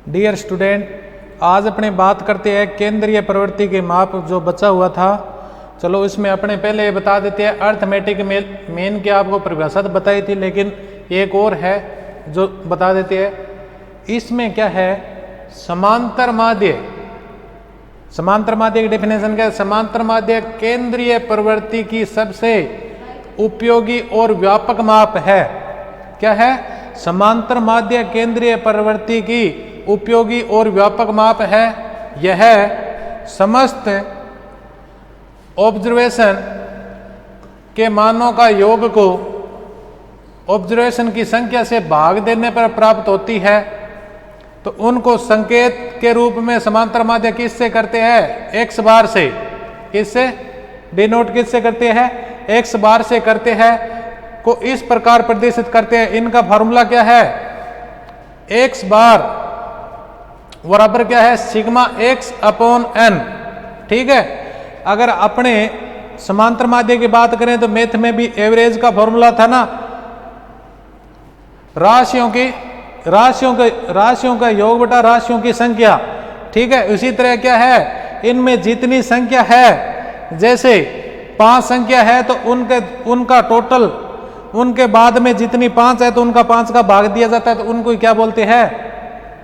Dear student, आज अपने बात करते हैं केंद्रीय प्रवृत्ति के माप जो बचा हुआ था। चलो इसमें अपने पहले ये बता देते हैं, अर्थमेटिक मेन की आपको परिभाषा तो बताई थी, लेकिन एक और है जो बता देते हैं। इसमें क्या है, समांतर माध्य। समांतर माध्य की डेफिनेशन क्या है? समांतर माध्य केंद्रीय प्रवृत्ति की सबसे उपयोगी और व्यापक माप है। क्या है? समांतर माध्य केंद्रीय प्रवृत्ति की उपयोगी और व्यापक माप है। यह समस्त ऑब्जर्वेशन के मानों का योग को ऑब्जर्वेशन की संख्या से भाग देने पर प्राप्त होती है। तो उनको संकेत के रूप में समांतर माध्य किससे करते हैं? एक्स बार से। किससे डिनोट किससे करते हैं? एक्स बार से करते हैं। को इस प्रकार प्रदर्शित करते हैं। इनका फॉर्मूला क्या है? एक्स बार बराबर क्या है? Sigma x upon n. ठीक है। अगर अपने समांतर माध्य की बात करें तो मैथ में भी एवरेज का फॉर्मूला था ना, राशियों का योग बटा राशियों की संख्या। ठीक है। उसी तरह क्या है, इनमें जितनी संख्या है, जैसे 5 संख्या है तो उनका टोटल, उनके बाद में जितनी 5 है तो उनका 5 का भाग दिया जाता है, तो उनको क्या बोलते हैं?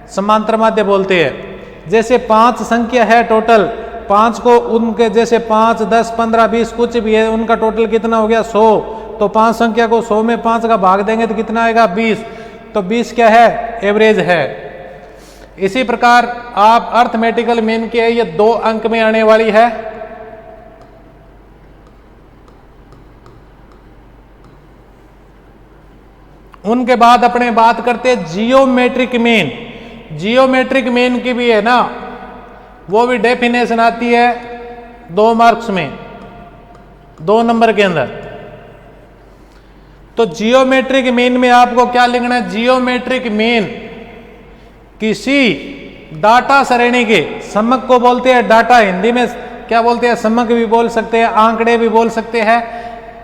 समांतर माध्य बोलते हैं। जैसे 5 संख्या है टोटल, 5 को उनके जैसे 5, 10, 15, 20 कुछ भी है, उनका टोटल कितना हो गया? 100। तो 5 संख्या को 100 में 5 का भाग देंगे तो कितना आएगा? 20। तो 20 क्या है? एवरेज है। इसी प्रकार आप अर्थमेटिकल मीन की है, ये 2 अंक में आने वाली है। उनके बाद अपने बात करते हैं जियोमेट्रिक मीन। जियोमेट्रिक मीन की भी है ना, वो भी डेफिनेशन आती है 2 मार्क्स में, 2 नंबर के अंदर। तो जियोमेट्रिक मीन में आपको क्या लिखना है? जियोमेट्रिक मीन किसी डाटा श्रेणी के, समक को बोलते हैं डाटा, हिंदी में क्या बोलते हैं? समक भी बोल सकते हैं, आंकड़े भी बोल सकते हैं,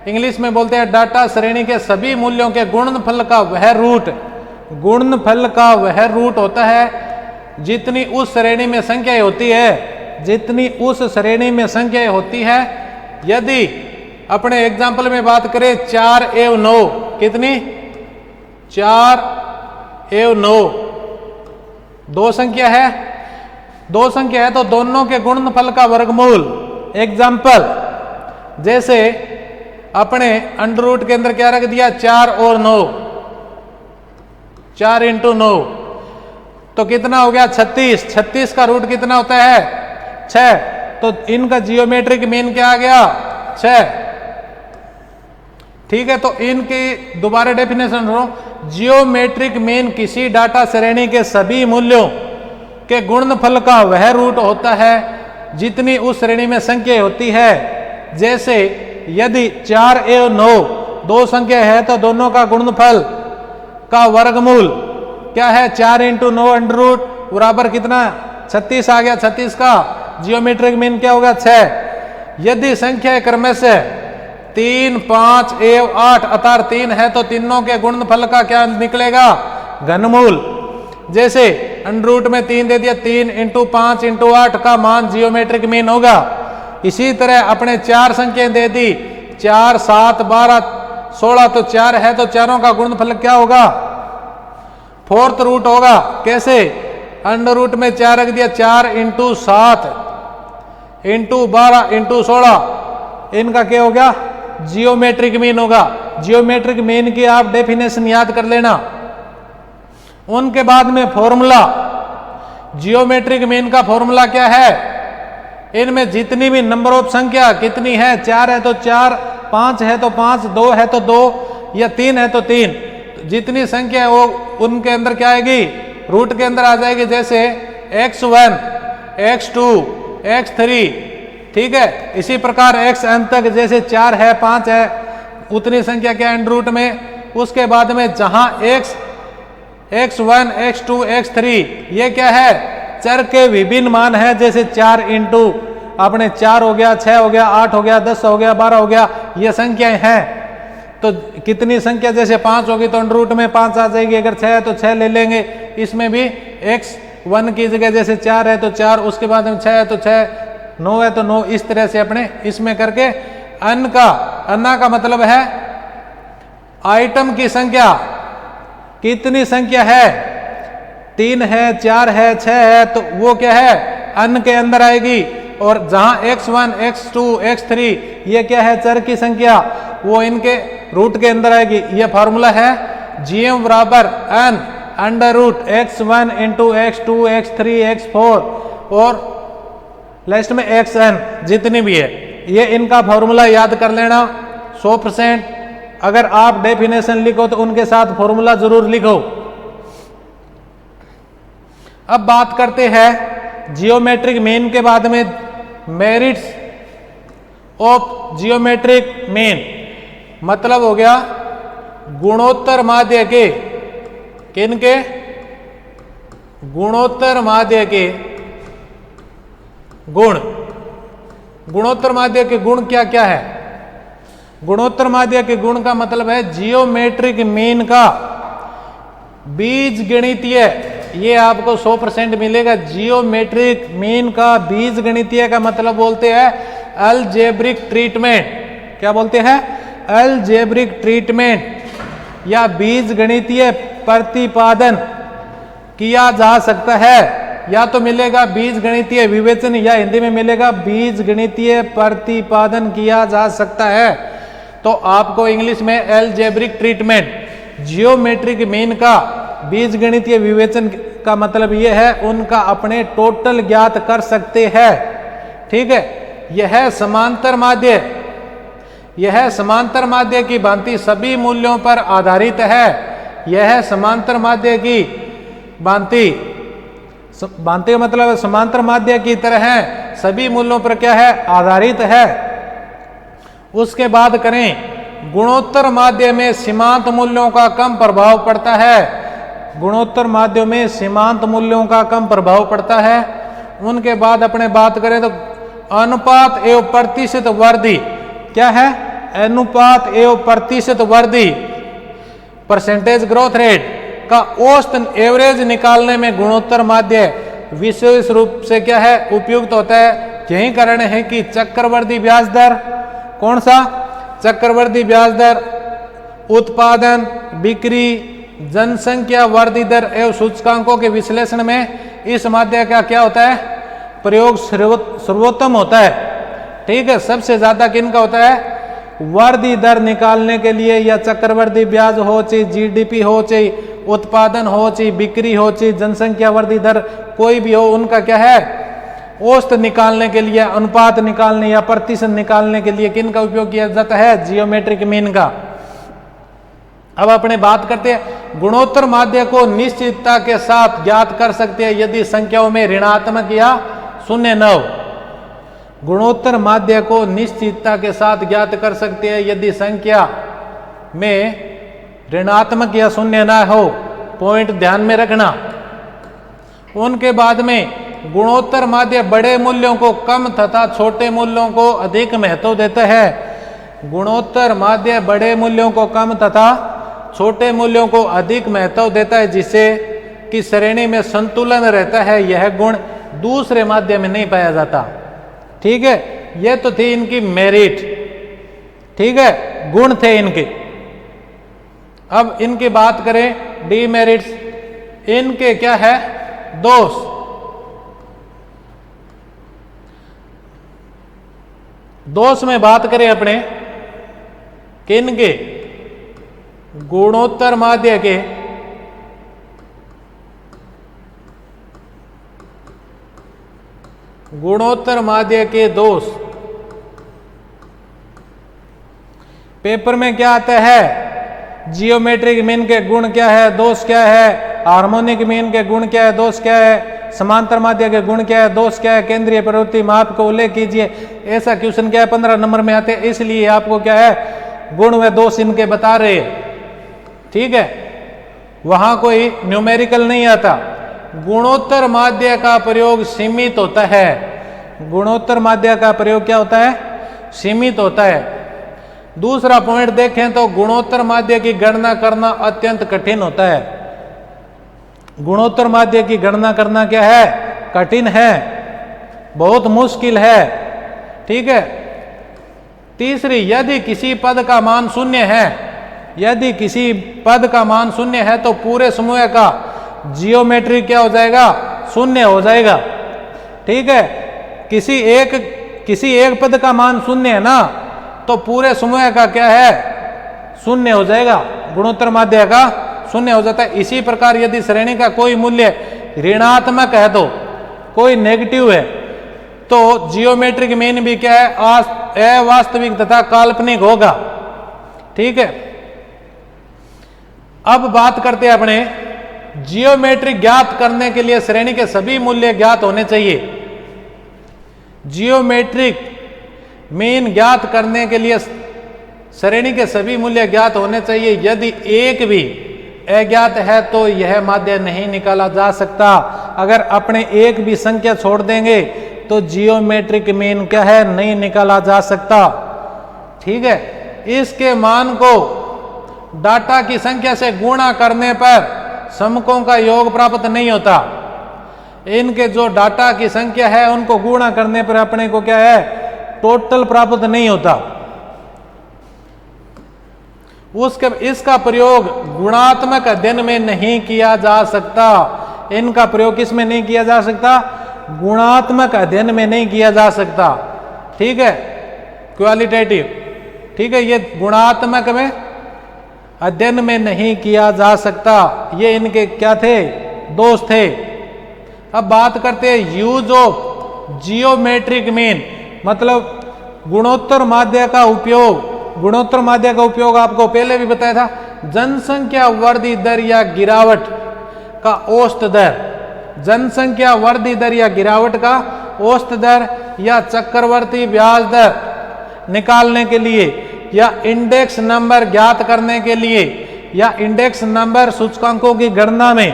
इंग्लिश में बोलते हैं डाटा श्रेणी के सभी मूल्यों के गुणनफल का वह रूट। गुणनफल का वह रूट होता है जितनी उस श्रेणी में संख्याएं होती है, जितनी उस श्रेणी में संख्याएं होती है। यदि अपने एग्जाम्पल में बात करें 4 एवं 9, कितनी? 4 एवं 9 2 संख्या है। 2 संख्या है तो दोनों के गुणनफल का वर्गमूल। एग्जाम्पल जैसे अपने अंडर रूट के अंदर क्या रख दिया? 4 और 9, 4 इंटू 9 तो कितना हो गया? 36। 36 का रूट कितना होता है? 6। तो इनका जियोमेट्रिक मीन क्या आ गया? 6। ठीक है। तो इनकी दोबारा डेफिनेशन लो। जियोमेट्रिक मीन किसी डाटा श्रेणी के सभी मूल्यों के गुणनफल का वह रूट होता है जितनी उस श्रेणी में संख्या होती है। जैसे यदि 4 एवं 9 2 संख्या है तो दोनों का गुणनफल का वर्गमूल क्या है? 4 इंटू 9 अंडर रूट बराबर कितना? 36 आ गया। 36 का जियोमेट्रिक मीन क्या होगा? 6। यदि संख्या क्रमशः 3, 5 एवं 8 अर्थात 3 है तो तीनों के गुणनफल का क्या निकलेगा? घनमूल। जैसे अंडर रूट में 3 दे दिया, 3 इंटू 5 इंटू 8 का मान जियोमेट्रिक मीन होगा। इसी तरह अपने 4 संख्याएं दे दी, 4, 7, 12, 16 तो 4 है तो चारों का गुणनफल क्या होगा? 4th रूट होगा। कैसे? अंडर रूट में 4 रख दिया, 4 इंटू 7 इंटू 12 इंटू 16, इनका क्या हो गया? जियोमेट्रिक मीन होगा। जियोमेट्रिक मीन की आप डेफिनेशन याद कर लेना। उनके बाद में फॉर्मूला, जियोमेट्रिक मीन का फॉर्मूला क्या है? इनमें जितनी भी नंबर ऑफ संख्या कितनी है? 4 है तो 4, 5 है तो 5, 2 है तो 2, या 3 है तो 3, जितनी संख्या है वो उनके अंदर क्या आएगी? रूट के अंदर आ जाएगी। जैसे x1, x2, x3। ठीक है। इसी प्रकार xn तक, जैसे 4 है, 5 है, उतनी संख्या क्या अंडर रूट में। उसके बाद में जहां x1, x2, x3 ये क्या है? चर के विभिन्न मान है। जैसे 4 इंटू अपने 4 हो गया, 6 हो गया, 8 हो गया, 10 हो गया, 12 हो गया, ये संख्याएं हैं। तो कितनी संख्या? जैसे 5 होगी तो अंडर रूट में 5 आ जाएगी। अगर 6 है तो 6 ले लेंगे। इसमें भी x 1 की जगह जैसे 4 है तो 4, उसके बाद में 6 है तो 6, 9 है तो 9, इस तरह से अपने इसमें करके अन्ना का मतलब है आइटम की संख्या, कितनी संख्या है, 3 है, 4 है, 6 है, तो वो क्या है, अन्न के अंदर आएगी। और जहां x1, x2, x3 ये क्या है, चर की संख्या, वो इनके रूट के अंदर आएगी। ये फॉर्मूला है gm बराबर n under root x1 into x2, x3, x4 और लास्ट में xn जितनी भी है, ये इनका फॉर्मूला याद कर लेना 100%। अगर आप डेफिनेशन लिखो तो उनके साथ फॉर्मूला जरूर लिखो। अब बात करते हैं जियोमेट्रिक मीन के बाद में मेरिट्स ऑफ जियोमेट्रिक मीन, मतलब हो गया गुणोत्तर माध्य के, किनके, गुणोत्तर माध्य के गुण। गुणोत्तर माध्य के गुण क्या क्या है? गुणोत्तर माध्य के गुण का मतलब है जियोमेट्रिक मीन का बीज गणितीय, ये आपको 100% मिलेगा। जियोमेट्रिक मीन का बीज गणितीय का मतलब बोलते हैं अलजेब्रिक ट्रीटमेंट। क्या बोलते हैं? अलजेब्रिक ट्रीटमेंट या बीज गणितीय प्रतिपादन किया जा सकता है। या तो मिलेगा बीज गणितीय विवेचन या हिंदी में मिलेगा बीज गणितीय प्रतिपादन किया जा सकता है। तो आपको इंग्लिश में अलजेब्रिक ट्रीटमेंट, जियोमेट्रिक मीन का बीज गणितीय विवेचन का मतलब यह है उनका अपने टोटल ज्ञात कर सकते हैं। ठीक है, यह समांतर माध्य, यह समांतर माध्य की भांति सभी मूल्यों पर आधारित है। यह समांतर माध्य की भांति, भांति का मतलब समांतर माध्य की तरह है, सभी मूल्यों पर क्या है, आधारित है। उसके बाद करें गुणोत्तर माध्य में सीमांत मूल्यों का कम प्रभाव पड़ता है। गुणोत्तर माध्य में सीमांत मूल्यों का कम प्रभाव पड़ता है। उनके बाद अपने बात करें तो अनुपात एवं प्रतिशत वृद्धि, क्या है, अनुपात एवं प्रतिशत वृद्धि, परसेंटेज ग्रोथ रेट का औसत एवरेज निकालने में गुणोत्तर माध्य विशेष रूप से क्या है, उपयुक्त होता है। यही कारण है कि चक्रवर्ती ब्याज दर, कौन सा, चक्रवर्ती ब्याज दर, उत्पादन, बिक्री, जनसंख्या वृद्धि दर एवं सूचकांकों के विश्लेषण में इस माध्य का क्या होता है, प्रयोग सर्वोत्तम होता है। ठीक है, सबसे ज्यादा किनका होता है, वृद्धि दर निकालने के लिए, या चक्रवर्ती ब्याज हो, चाहे जीडीपी हो, चाहे उत्पादन हो, चाहे बिक्री हो, चाहे जनसंख्या वृद्धि दर कोई भी हो, उनका क्या है, औसत निकालने के लिए, अनुपात निकालने या प्रतिशत निकालने के लिए किनका उपयोग किया जाता है, जियोमेट्रिक मीन का। अब अपने बात करते हैं गुणोत्तर माध्य को निश्चितता के साथ ज्ञात कर सकते हैं यदि संख्याओं में ऋणात्मक या शून्य न हो। गुणोत्तर माध्य को निश्चितता के साथ ज्ञात कर सकते हैं यदि संख्या में ऋणात्मक या शून्य न हो। पॉइंट ध्यान में रखना। उनके बाद में गुणोत्तर माध्य बड़े मूल्यों को कम तथा छोटे मूल्यों को अधिक महत्व देता है। गुणोत्तर माध्य बड़े मूल्यों को कम तथा छोटे मूल्यों को अधिक महत्व देता है, जिससे कि श्रेणी में संतुलन रहता है। यह गुण दूसरे माध्य में नहीं पाया जाता। ठीक है, यह तो थी इनकी मेरिट। ठीक है, गुण थे इनके। अब इनकी बात करें डीमेरिट्स, इनके क्या है, दोष। दोष में बात करें अपने किनके, गुणोत्तर माध्य के गुणोत्तर माध्य के दोष। पेपर में क्या आता है, जियोमेट्रिक मीन के गुण क्या है, दोष क्या है, हार्मोनिक मीन के गुण क्या है, दोष क्या है, समांतर माध्य के गुण क्या है, दोष क्या है, केंद्रीय प्रवृत्ति माप को उल्लेख कीजिए। ऐसा क्वेश्चन क्या है 15 नंबर में आते हैं, इसलिए आपको क्या है, गुण व दोष इनके बता रहे हैं। ठीक है, वहां कोई न्यूमेरिकल नहीं आता। गुणोत्तर माध्य का प्रयोग सीमित होता है। गुणोत्तर माध्य का प्रयोग क्या होता है, सीमित होता है। दूसरा पॉइंट देखें तो गुणोत्तर माध्य की गणना करना अत्यंत कठिन होता है। गुणोत्तर माध्य की गणना करना क्या है, कठिन है, बहुत मुश्किल है। ठीक है। तीसरी, यदि किसी पद का मान शून्य है, यदि किसी पद का मान शून्य है तो पूरे समूह का जियोमेट्री क्या हो जाएगा, शून्य हो जाएगा। ठीक है। किसी एक पद का मान शून्य है ना, तो पूरे समूह का क्या है, शून्य हो जाएगा, गुणोत्तर माध्य का शून्य हो जाता है। इसी प्रकार यदि श्रेणी का कोई मूल्य ऋणात्मक है तो कोई नेगेटिव है तो जियोमेट्रिक मीन भी क्या है, अवास्तविक तथा काल्पनिक होगा। ठीक है। अब बात करते हैं अपने जियोमेट्रिक ज्ञात करने के लिए श्रेणी के सभी मूल्य ज्ञात होने चाहिए। जियोमेट्रिक मीन ज्ञात करने के लिए श्रेणी के सभी मूल्य ज्ञात होने चाहिए। यदि एक भी अज्ञात है तो यह माध्य नहीं निकाला जा सकता। अगर अपने एक भी संख्या छोड़ देंगे तो जियोमेट्रिक मीन क्या है, नहीं निकाला जा सकता। ठीक है। इसके मान को डाटा की संख्या से गुणा करने पर समकों का योग प्राप्त नहीं होता। इनके जो डाटा की संख्या है उनको गुणा करने पर अपने को क्या है, टोटल प्राप्त नहीं होता। इसका प्रयोग गुणात्मक अध्ययन में नहीं किया जा सकता। इनका प्रयोग किस में नहीं किया जा सकता, गुणात्मक अध्ययन में नहीं किया जा सकता। ठीक है, क्वालिटेटिव। ठीक है, ये गुणात्मक में अध्ययन में नहीं किया जा सकता। ये इनके क्या थे, दोष थे। अब बात करते हैं यूज ऑफ जियोमेट्रिक मीन, मतलब गुणोत्तर माध्य का उपयोग। गुणोत्तर माध्य का उपयोग आपको पहले भी बताया था, जनसंख्या वृद्धि दर या गिरावट का औसत दर, जनसंख्या वृद्धि दर या गिरावट का औसत दर या चक्रवर्ती ब्याज दर निकालने के लिए या इंडेक्स नंबर ज्ञात करने के लिए या इंडेक्स नंबर सूचकांकों की गणना में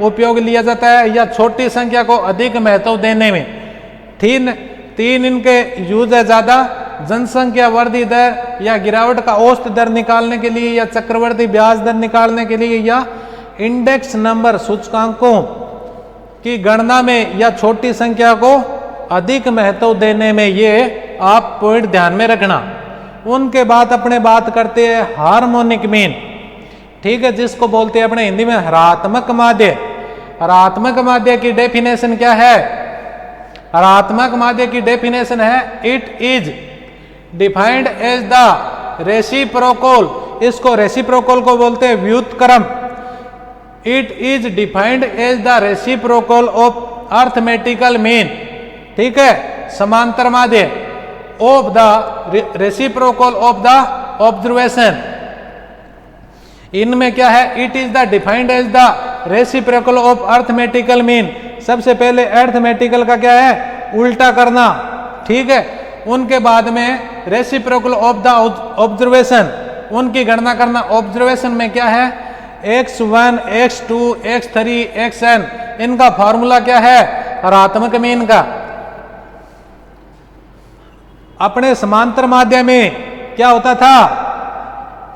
उपयोग लिया जाता है या छोटी संख्या को अधिक महत्व देने में। तीन इनके यूज है ज्यादा, जनसंख्या वृद्धि दर या गिरावट का औसत दर निकालने के लिए या चक्रवर्ती ब्याज दर निकालने के लिए या इंडेक्स नंबर सूचकांकों की गणना में या छोटी संख्या को अधिक महत्व देने में। ये आप पॉइंट ध्यान में रखना। उनके बाद अपने बात करते हैं हार्मोनिक मीन। ठीक है, जिसको बोलते हैं अपने हिंदी में हरात्मक माध्य। हरात्मक माध्य की डेफिनेशन क्या है, हरात्मक माध्य की डेफिनेशन है, it is defined as the reciprocal, इसको रेसिप्रोकल को बोलते हैं व्युत्क्रम। It is defined as the reciprocal of arithmetical mean. ठीक है, समांतर माध्य of the reciprocal of the observation. इनमें क्या है, it is the defined as the reciprocal of arithmetical mean. सबसे पहले अर्थमेटिकल का क्या है, उल्टा करना। ठीक है, उनके बाद में रेसिप्रोकल ऑफ द ऑब्जर्वेशन, उनकी गणना करना। ऑब्जर्वेशन में क्या है, x1, x2, x3, xn, इनका फॉर्मूला क्या है, हरात्मक मीन का। अपने समांतर माध्य में क्या होता था,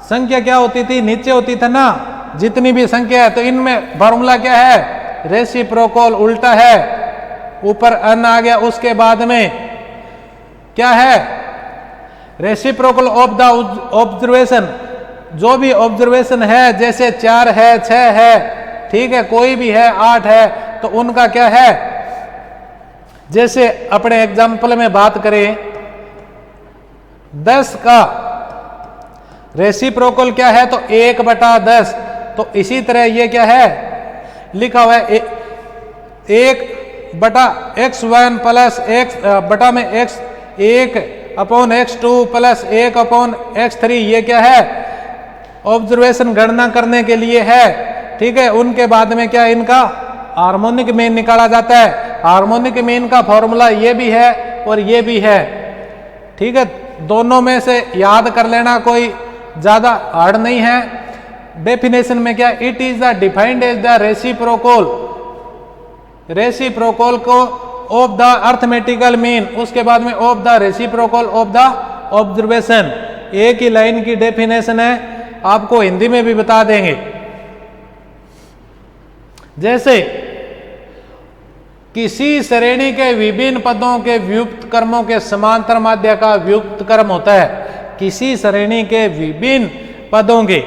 संख्या क्या होती थी, नीचे होती था ना, जितनी भी संख्या है, तो इनमें फॉर्मूला क्या है, रेसिप्रोकल उल्टा है, ऊपर n आ गया, उसके बाद में क्या है, रेसिप्रोकल ऑफ द ऑब्जर्वेशन। जो भी ऑब्जर्वेशन है, जैसे 4 है, 6 है, ठीक है, कोई भी है, 8 है, तो उनका क्या है, जैसे अपने एग्जाम्पल में बात करें 10 का रेसिप्रोकल क्या है, तो 1/10। तो इसी तरह ये क्या है, लिखा हुआ है 1/x1 प्लस x बटा में x1/x2 प्लस 1/x3। ये क्या है, ऑब्जर्वेशन गणना करने के लिए है। ठीक है, उनके बाद में क्या, इनका हार्मोनिक मीन निकाला जाता है। हार्मोनिक मीन का फॉर्मूला ये भी है और ये भी है। ठीक है, दोनों में से याद कर लेना, कोई ज्यादा हार्ड नहीं है। डेफिनेशन में क्या, it is the defined as the reciprocal को ऑफ द अर्थमेटिकल मीन, उसके बाद में of the reciprocal of the observation. एक ही लाइन की डेफिनेशन है, आपको हिंदी में भी बता देंगे। जैसे किसी श्रेणी के विभिन्न पदों के व्युक्त क्रमों के समांतर माध्य का व्युक्त क्रम होता है। किसी श्रेणी के विभिन्न पदों के,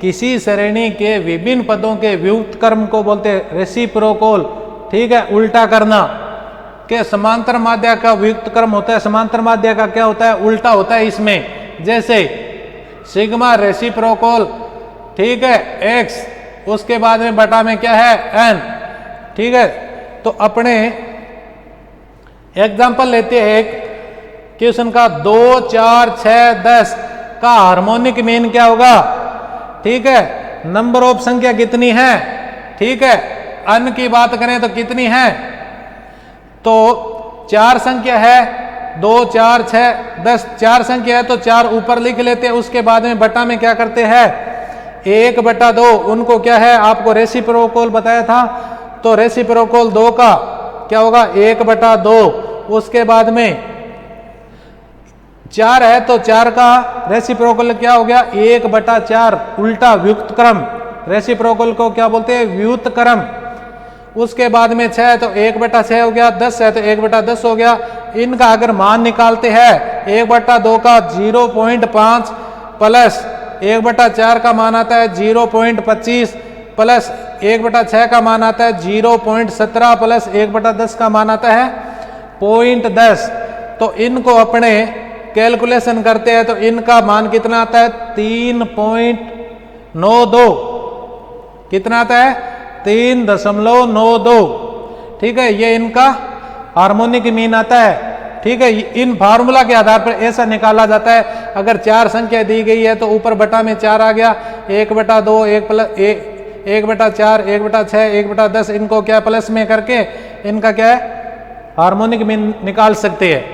किसी श्रेणी के विभिन्न पदों के व्युक्त क्रम को बोलते हैं रेसिप्रोकल, ठीक है, उल्टा करना के समांतर माध्य का व्युक्त क्रम होता है। समांतर माध्य का क्या होता है, उल्टा होता है इसमें। जैसे सिग्मा रेसिप्रोकल, ठीक है, एक्स, उसके बाद में बटा में क्या है, एन, ठीक है। तो अपने एग्जांपल लेते हैं एक क्वेश्चन का, 2, 4, 6, 10 का हार्मोनिक मीन क्या होगा, ठीक है। नंबर ऑफ संख्या कितनी है, ठीक है। अन की बात करें तो कितनी है, तो 4 संख्या है, 2, 4, 6, 10, 4 संख्या है तो 4 ऊपर लिख लेते हैं। उसके बाद में बटा में क्या करते हैं, 1/2, उनको क्या है, आपको रेसिप्रोकल बताया था, तो रेसिप्रोकल 2 का क्या होगा, 1/2। उसके बाद में 4 है तो 4 का रेसिप्रोकल क्या हो गया, 1/4, उल्टा व्युक्त क्रम। रेसिप्रोकल को क्या बोलते हैं, व्युक्त क्रम। उसके बाद में 6 है तो 1/6 हो गया, 10 है तो 1/10 हो गया। इनका अगर मान निकालते हैं, 1/2 का 0.5 प्लस 1/4 का मान आता है 0.25 प्लस 1/6 का मान आता है 0.17 प्लस 1/10 का मान आता है 0.10। तो इनको अपने कैलकुलेशन करते हैं तो इनका मान कितना आता है, 3.92। कितना आता है, 3.92, ठीक है। ये इनका हार्मोनिक मीन आता है, ठीक है। इन फार्मूला के आधार पर ऐसा निकाला जाता है। अगर 4 संख्या दी गई है तो ऊपर बटा में 4 आ गया, 1/2, 1/4, 1/6, 1/10, इनको क्या प्लस में करके इनका क्या है, हार्मोनिक मीन निकाल सकते हैं।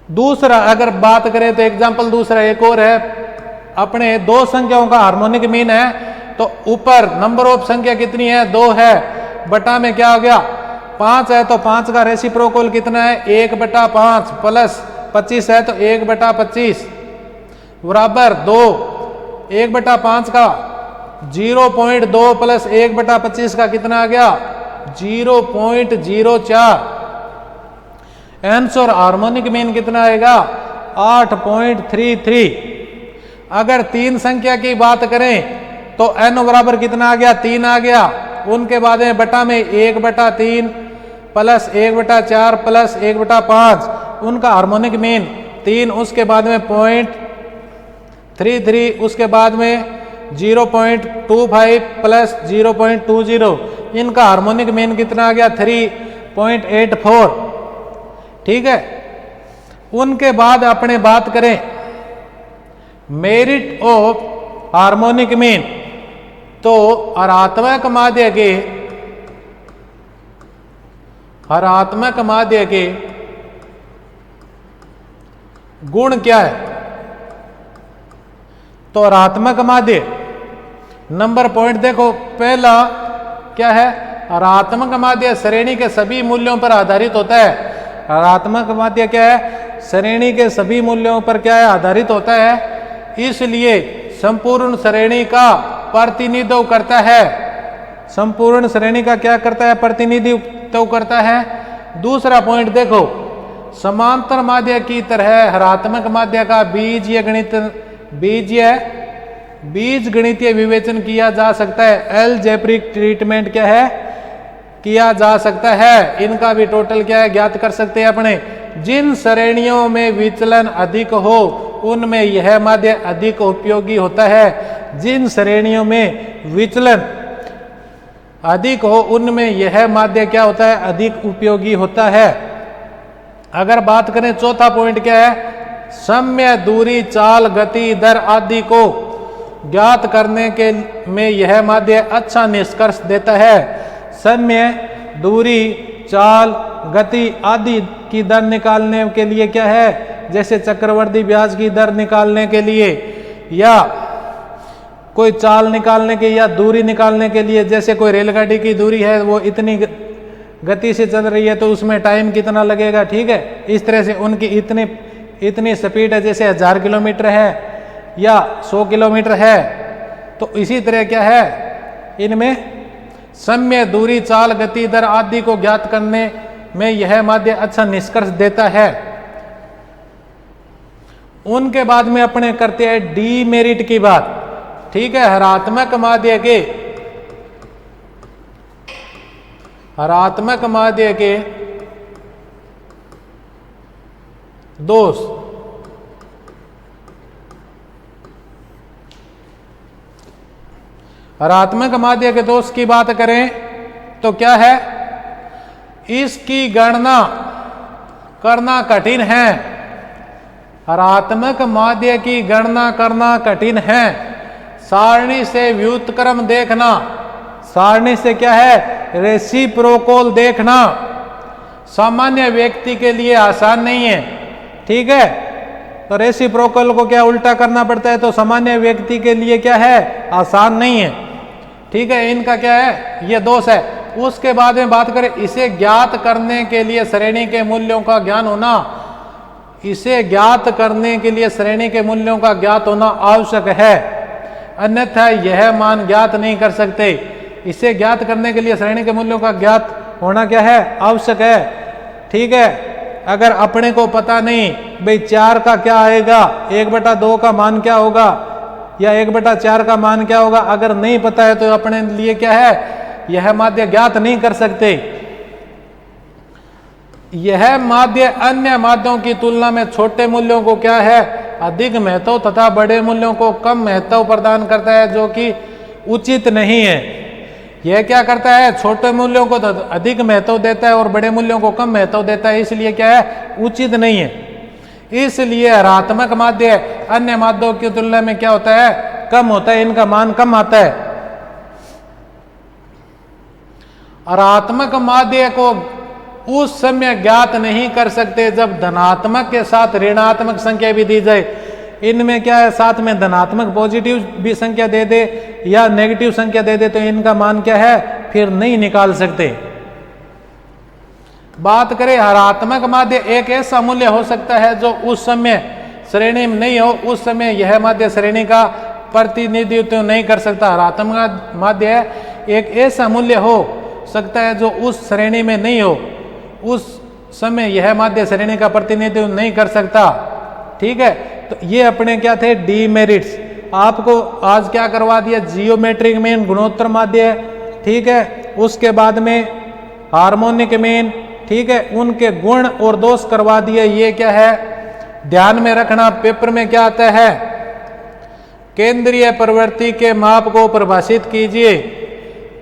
दूसरा अगर बात करें तो एग्जाम्पल दूसरा एक और है, अपने 2 संख्याओं का हार्मोनिक मीन है, तो ऊपर नंबर ऑफ संख्या कितनी है, 2 है, बटा में क्या हो गया, 5 है तो 5 का रेसिप्रोकल कितना है, 1/5 प्लस 25 है तो 1/25 बराबर 2। 1/5 का 0.2 प्लस 1/25 का कितना आ गया, 0.04। आंसर हार्मोनिक मीन कितना आएगा, 8.33। अगर 3 संख्या की बात करें तो n बराबर कितना आ गया, 3 आ गया। उनके बाद में बटा में 1/3 प्लस 1/4 प्लस 1/5, उनका हार्मोनिक मीन 3। उसके बाद में 0.33, उसके बाद में 0.25 प्लस 0.20, इनका हार्मोनिक मीन कितना आ गया, 3.84, ठीक है। उनके बाद अपने बात करें मेरिट ऑफ हार्मोनिक मीन, तो हरात्मक माध्य के गुण क्या है, तो हरात्मक माध्य नंबर पॉइंट देखो, पहला क्या है, हरात्मक माध्य श्रेणी के सभी मूल्यों पर आधारित होता है। हरात्मक माध्य क्या है, श्रेणी के सभी मूल्यों पर क्या है, आधारित होता है, इसलिए संपूर्ण श्रेणी का प्रतिनिधित्व करता है। संपूर्ण श्रेणी का क्या करता है, प्रतिनिधित्व करता है। दूसरा पॉइंट देखो, समांतर माध्य की तरह हरात्मक माध्य का बीज गणितीय विवेचन किया जा सकता है। अलजेब्रिक ट्रीटमेंट क्या है, किया जा सकता है। इनका भी टोटल क्या है, ज्ञात कर सकते हैं अपने। जिन श्रेणियों में विचलन अधिक हो उनमें यह माध्य अधिक उपयोगी होता है। जिन श्रेणियों में विचलन अधिक हो उनमें यह माध्य क्या होता है, अधिक उपयोगी होता है। अगर बात करें चौथा पॉइंट क्या है, समय, दूरी, चाल, गति, दर आदि को ज्ञात करने के में यह माध्य अच्छा निष्कर्ष देता है। समय, दूरी, चाल, गति आदि की दर निकालने के लिए क्या है, जैसे चक्रवर्ती ब्याज की दर निकालने के लिए या कोई चाल निकालने के या दूरी निकालने के लिए, जैसे कोई रेलगाड़ी की दूरी है वो इतनी गति से चल रही है तो उसमें टाइम कितना लगेगा, ठीक है। इस तरह से उनकी इतनी स्पीड है, जैसे 1000 किलोमीटर है या 100 किलोमीटर है, तो इसी तरह क्या है इनमें समय, दूरी, चाल, गति, दर आदि को ज्ञात करने में यह माध्य अच्छा निष्कर्ष देता है। उनके बाद में अपने करते हैं डीमेरिट की बात। ठीक है, हरात्मक माध्य के दोष। हरात्मक माध्य के दोष की बात करें तो क्या है, इसकी गणना करना कठिन है। हरात्मक माध्य की गणना करना कठिन है। सारणी से व्युत्क्रम देखना, सारणी से क्या है, रेसिप्रोकल देखना सामान्य व्यक्ति के लिए आसान नहीं है। ठीक है, तो रेसिप्रोकल को क्या उल्टा करना पड़ता है, तो सामान्य व्यक्ति के लिए क्या है, आसान नहीं है। ठीक है, इनका क्या है, ये दोष है। उसके बाद में बात करें, इसे ज्ञात करने के लिए श्रेणी के मूल्यों का ज्ञान होना, इसे ज्ञात करने के लिए श्रेणी के मूल्यों का ज्ञात होना आवश्यक है, अन्यथा यह मान ज्ञात नहीं कर सकते। इसे ज्ञात करने के लिए श्रेणी के मूल्यों का ज्ञात होना क्या है, आवश्यक है। ठीक है, अगर अपने को पता नहीं भाई 4 का क्या आएगा, 1/2 का मान क्या होगा या 1/4 का मान क्या होगा, अगर नहीं पता है तो अपने लिए क्या है, यह माध्य ज्ञात नहीं कर सकते। यह माध्य अन्य माध्यों की तुलना में छोटे मूल्यों को क्या है, अधिक महत्व तथा बड़े मूल्यों को कम महत्व प्रदान करता है, जो कि उचित नहीं है। यह क्या करता है, छोटे मूल्यों को तो अधिक महत्व देता है और बड़े मूल्यों को कम महत्व देता है, इसलिए क्या है, उचित नहीं है। इसलिए हरात्मक माध्य अन्य माध्यों की तुलना में क्या होता है, कम होता है, इनका मान कम आता है। हरात्मक माध्य को उस समय ज्ञात नहीं कर सकते जब धनात्मक के साथ ऋणात्मक संख्या भी दी जाए। इनमें क्या है, साथ में धनात्मक पॉजिटिव भी संख्या दे दे या नेगेटिव संख्या दे दे तो इनका मान क्या है, फिर नहीं निकाल सकते। बात करें हरात्मक माध्य, एक ऐसा मूल्य हो सकता है जो उस समय श्रेणी में नहीं हो, उस समय यह माध्य श्रेणी का प्रतिनिधित्व नहीं कर सकता। हरात्मक माध्य एक ऐसा मूल्य हो सकता है जो उस श्रेणी में नहीं हो, उस समय यह माध्य श्रेणी का प्रतिनिधित्व नहीं कर सकता। ठीक है, तो ये अपने क्या थे, डीमेरिट्स। आपको आज क्या करवा दिया, जियोमेट्रिक मीन, गुणोत्तर माध्य। ठीक है, उसके बाद में हार्मोनिक मीन। ठीक है, उनके गुण और दोष करवा दिए। ये क्या है, ध्यान में रखना, पेपर में क्या आता है, केंद्रीय प्रवृत्ति के माप को परिभाषित कीजिए।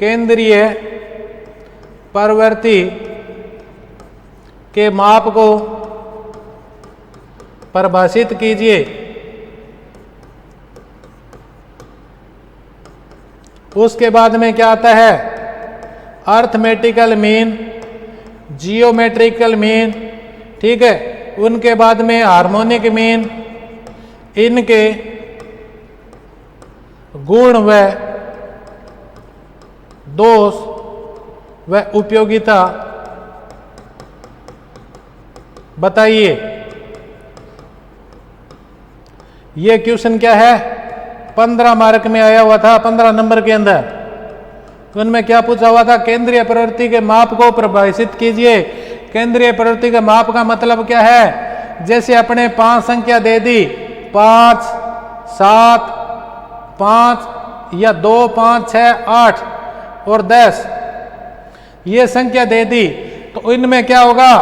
केंद्रीय प्रवृत्ति के माप को परिभाषित कीजिए। उसके बाद में क्या आता है, अर्थमेटिकल मीन, जियोमेट्रिकल मीन। ठीक है, उनके बाद में हार्मोनिक मीन, इनके गुण व दोष व उपयोगिता बताइए। ये क्वेश्चन क्या है, 15 मार्क में आया हुआ था, 15 नंबर के अंदर। उनमें क्या पूछा हुआ था, केंद्रीय प्रवृत्ति के माप को परिभाषित कीजिए। केंद्रीय प्रवृत्ति के माप का मतलब क्या है, जैसे अपने 5 संख्या दे दी, 5, 7, 5 या 2, 5, 6, 8 और 10, ये संख्या दे दी, तो इनमें क्या होगा,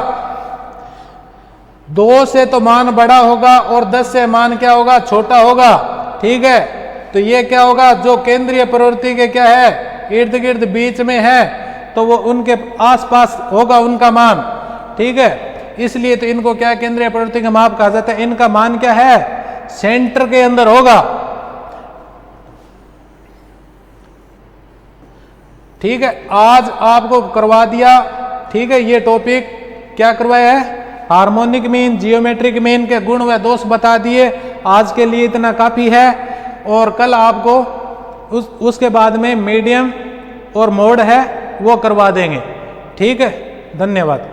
2 से तो मान बड़ा होगा और 10 से मान क्या होगा, छोटा होगा। ठीक है, तो ये क्या होगा, जो केंद्रीय प्रवृत्ति के क्या है, इर्द गिर्द बीच में है, तो वो उनके आसपास होगा उनका मान। ठीक है, इसलिए तो इनको क्या केंद्रीय प्रवृत्ति का माप कहा जाता है। इनका मान क्या है, सेंटर के अंदर होगा। ठीक है, आज आपको करवा दिया। ठीक है, ये टॉपिक क्या करवाया है, हार्मोनिक मीन, जियोमेट्रिक मीन के गुण व दोष बता दिए। आज के लिए इतना काफी है, और कल आपको उसके बाद में मीडियम और मोड है वो करवा देंगे। ठीक है, धन्यवाद।